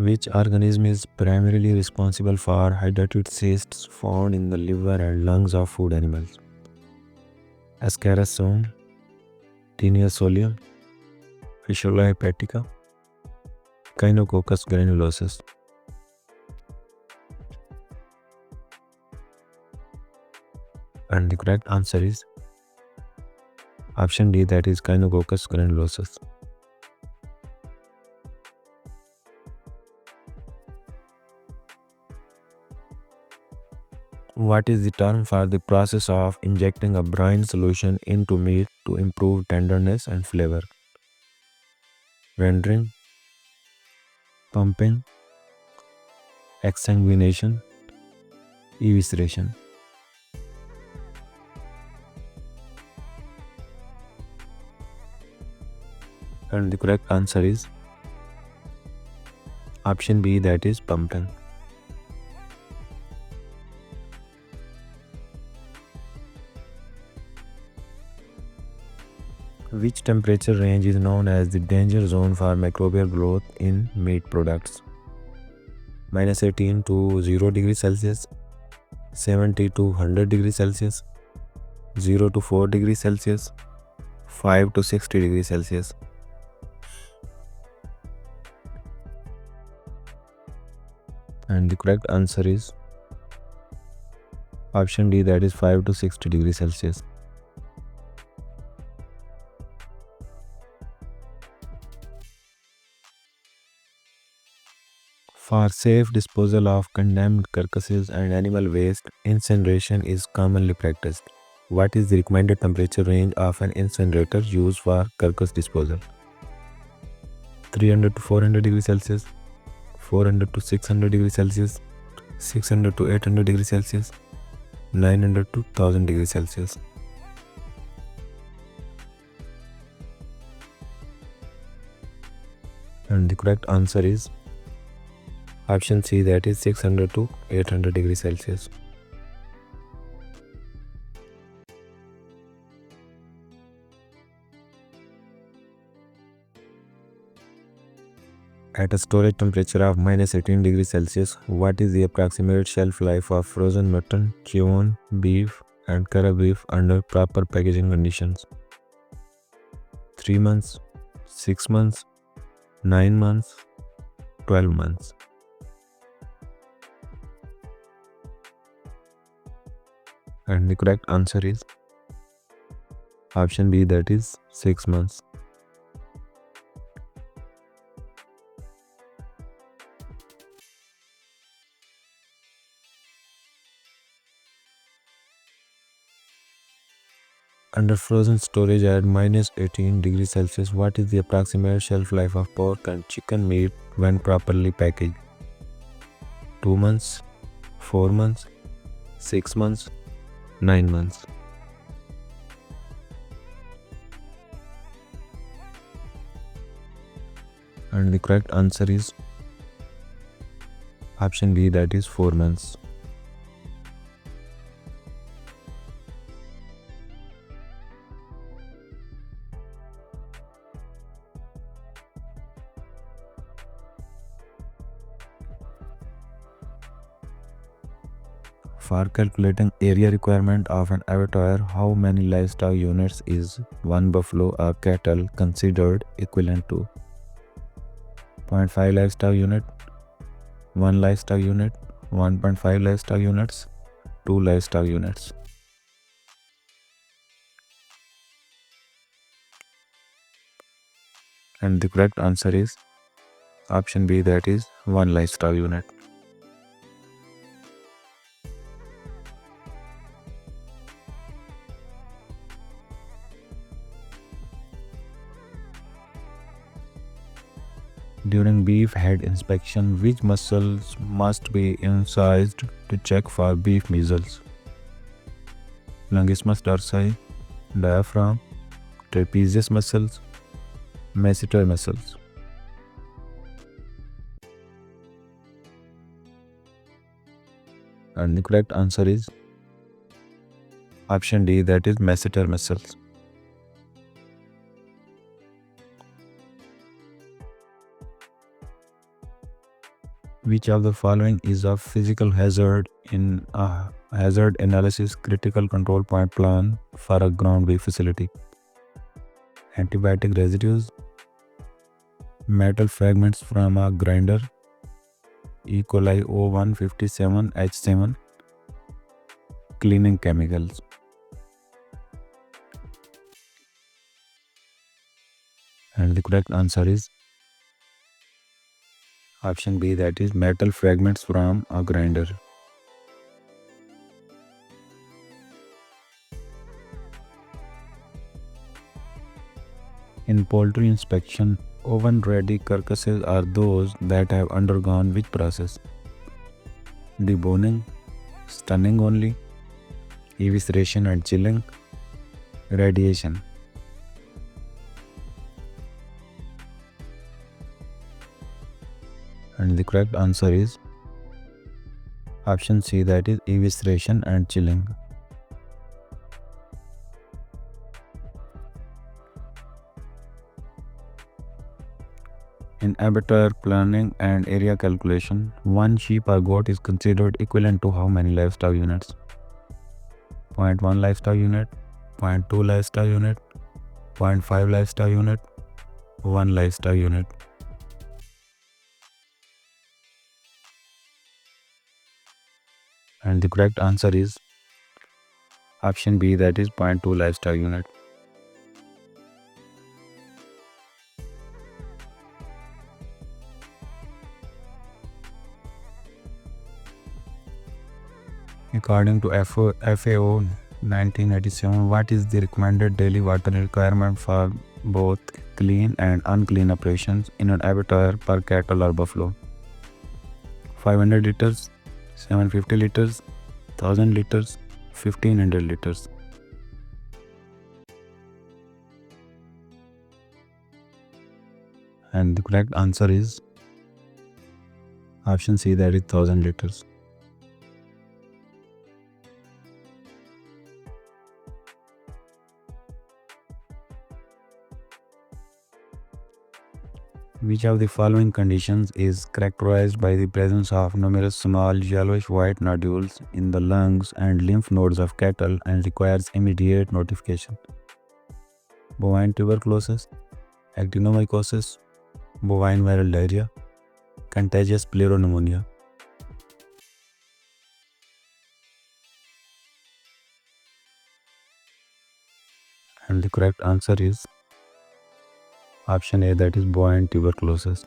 Which organism is primarily responsible for hydrated cysts found in the liver and lungs of food animals? Ascaris Taenia solium, Fischella hepatica, Echinococcus granulosus. And the correct answer is option D, that is Echinococcus granulosus. What is the term for the process of injecting a brine solution into meat to improve tenderness and flavor? Rendering, pumping, exsanguination, evisceration. And the correct answer is option B, that is pumping. Which temperature range is known as the danger zone for microbial growth in meat products? -18 to 0 degrees Celsius, 70 to 100 degrees Celsius, 0 to 4 degrees Celsius, 5 to 60 degrees Celsius. And the correct answer is option D, that is 5 to 60 degrees Celsius. For safe disposal of condemned carcasses and animal waste, incineration is commonly practiced. What is the recommended temperature range of an incinerator used for carcass disposal? 300 to 400 degrees Celsius, 400 to 600 degrees Celsius, 600 to 800 degrees Celsius, 900 to 1000 degrees Celsius. And the correct answer is option C, that is 600 to 800 degrees Celsius. At a storage temperature of -18 degrees Celsius, what is the approximate shelf life of frozen mutton, chicken, beef, and curry beef under proper packaging conditions? 3 months, 6 months, 9 months, 12 months. And the correct answer is option B, that is 6 months. Under frozen storage at -18 degrees Celsius, what is the approximate shelf life of pork and chicken meat when properly packaged? 2 months, 4 months, 6 months, 9 months. And the correct answer is option B, that is 4 months. For calculating area requirement of an abattoir, how many livestock units is one buffalo or cattle considered equivalent to? 0.5 livestock unit, 1 livestock unit, 1.5 livestock units, 2 livestock units. And the correct answer is option B, that is 1 livestock unit. During beef head inspection, which muscles must be incised to check for beef measles? Longissimus dorsi, diaphragm, trapezius muscles, masseter muscles. And the correct answer is option D, that is masseter muscles. Which of the following is a physical hazard in a hazard analysis critical control point plan for a ground bay facility? Antibiotic residues, metal fragments from a grinder, E. coli O157H7, cleaning chemicals. And the correct answer is option B, that is metal fragments from a grinder. In poultry inspection, oven-ready carcasses are those that have undergone which process? Deboning, stunning only, evisceration and chilling, radiation. And the correct answer is option C, that is evisceration and chilling. In abattoir planning and area calculation, one sheep or goat is considered equivalent to how many livestock units? 0.1 livestock unit, 0.2 livestock unit, 0.5 livestock unit, 1 livestock unit. And the correct answer is option B, that is 0.2 livestock unit. According to FAO 1987, what is the recommended daily water requirement for both clean and unclean operations in an abattoir per cattle or buffalo? 500 liters, 750 liters, 1000 liters, 1500 liters. And the correct answer is option C, that is 1000 liters. Which of the following conditions is characterized by the presence of numerous small yellowish-white nodules in the lungs and lymph nodes of cattle and requires immediate notification? Bovine tuberculosis, actinomycosis, bovine viral diarrhea, contagious pleuropneumonia. And the correct answer is option A, that is bovine tuberculosis.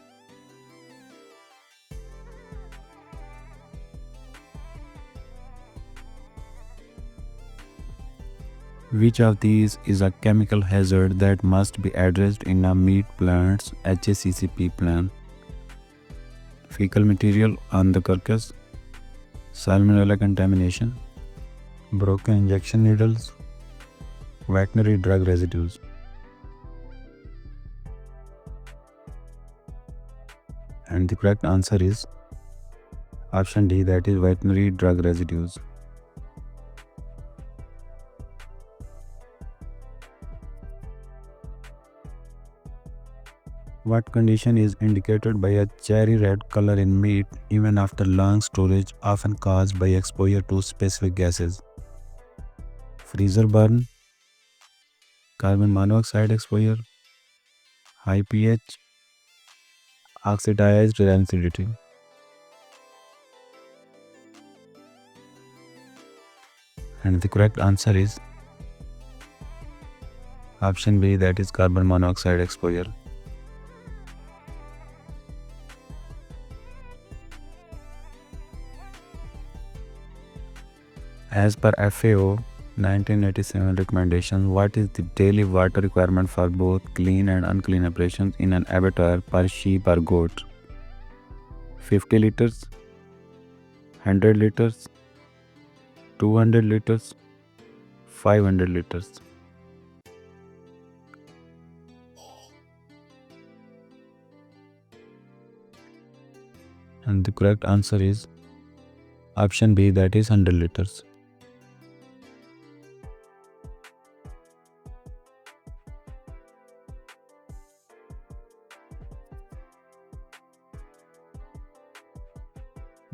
Which of these is a chemical hazard that must be addressed in a meat plant's HACCP plan? Fecal material on the carcass, salmonella contamination, broken injection needles, veterinary drug residues. And the correct answer is option D, that is veterinary drug residues. What condition is indicated by a cherry red color in meat even after long storage, often caused by exposure to specific gases? Freezer burn, carbon monoxide exposure, high pH, oxidized rancidity. And the correct answer is option B, that is carbon monoxide exposure. As per FAO 1987 recommendation, what is the daily water requirement for both clean and unclean operations in an abattoir per sheep or goat? 50 liters, 100 liters, 200 liters, 500 liters. And the correct answer is option B, that is 100 liters.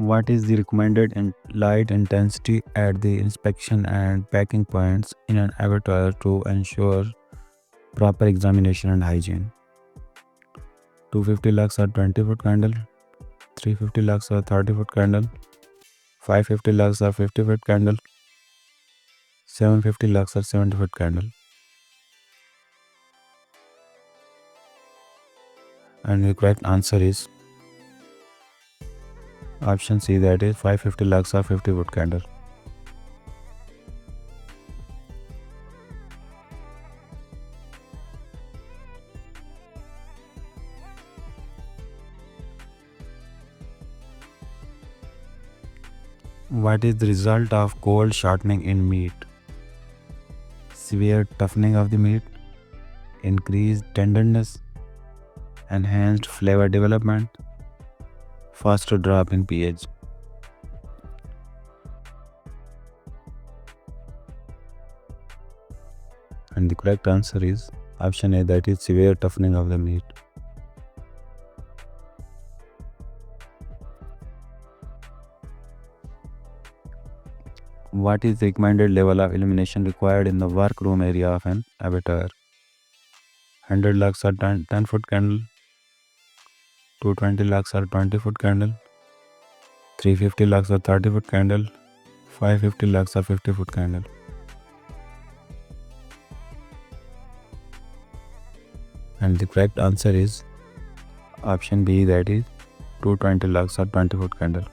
What is the recommended light intensity at the inspection and packing points in an abattoir to ensure proper examination and hygiene? 250 lux or 20-foot candle, 350 lux or 30-foot candle, 550 lux or 50-foot candle, 750 lux or 70-foot candle. And the correct answer is option C, that is 550 lux or 50-foot candle. What is the result of cold shortening in meat? Severe toughening of the meat, increased tenderness, enhanced flavor development, faster drop in pH. And the correct answer is option A, that is severe toughening of the meat. What is the recommended level of illumination required in the workroom area of an abattoir? 100 lux or 10-foot candle, 220 lux or 20-foot candle, 350 lux or 30-foot candle, 550 lux or 50-foot candle. And the correct answer is option B, that is 220 lux or 20-foot candle.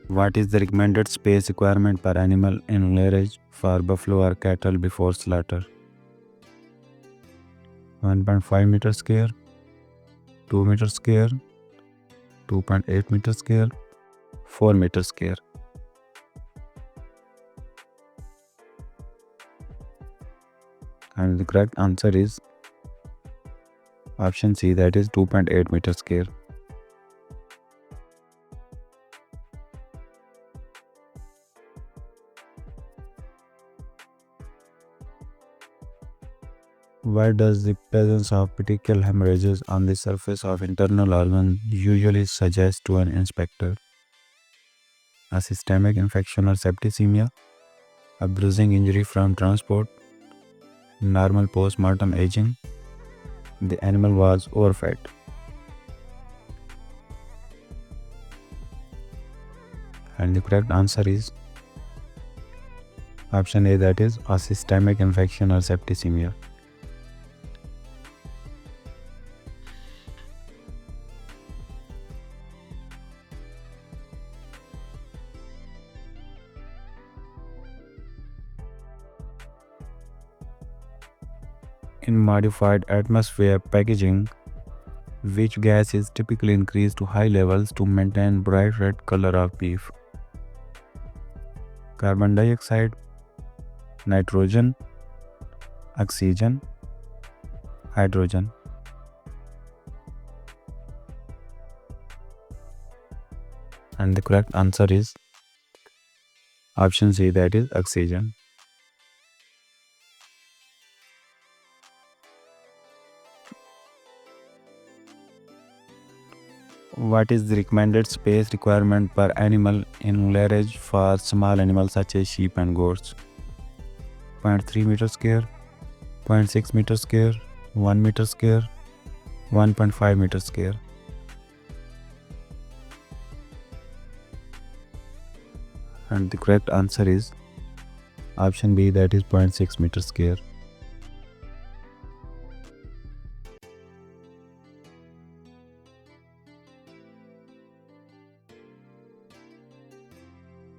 What is the recommended space requirement per animal in lairage for buffalo or cattle before slaughter? 1.5 meter square, 2 meter square, 2.8 meter square, 4 meter square. And the correct answer is option C, that is 2.8 meter square. Why does the presence of petechial hemorrhages on the surface of internal organ usually suggest to an inspector a systemic infection or septicemia, a bruising injury from transport, normal post-mortem aging, the animal was overfed? And the correct answer is option A, that is a systemic infection or septicemia. In modified atmosphere packaging, which gas is typically increased to high levels to maintain bright red color of beef? Carbon dioxide, nitrogen, oxygen, hydrogen. And the correct answer is option C, that is oxygen. What is the recommended space requirement per animal in lairage for small animals such as sheep and goats? 0.3 meter square, 0.6 meter square, 1 meter square, 1.5 meter square. And the correct answer is option B, that is 0.6 meter square.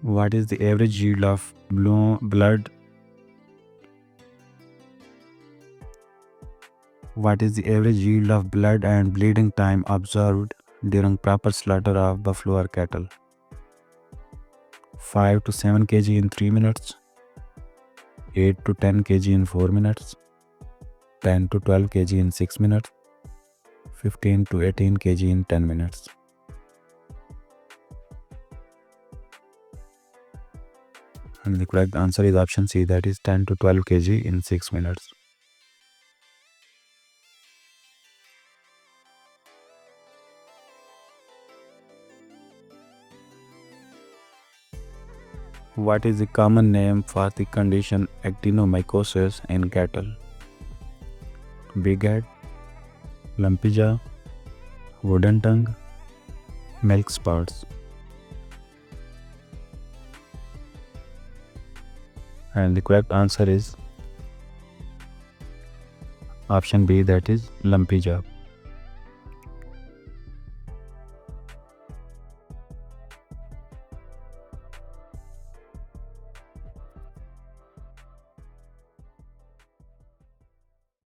What is the average yield of blood? What is the average yield of blood and bleeding time observed during proper slaughter of buffalo or cattle? 5 to 7 kg in 3 minutes, 8 to 10 kg in 4 minutes, 10 to 12 kg in 6 minutes, 15 to 18 kg in 10 minutes. And the correct answer is option C, that is 10 to 12 kg in 6 minutes. What is the common name for the condition actinomycosis in cattle? Big head, lumpy jaw, wooden tongue, milk spots. And the correct answer is option B, that is lumpy jaw.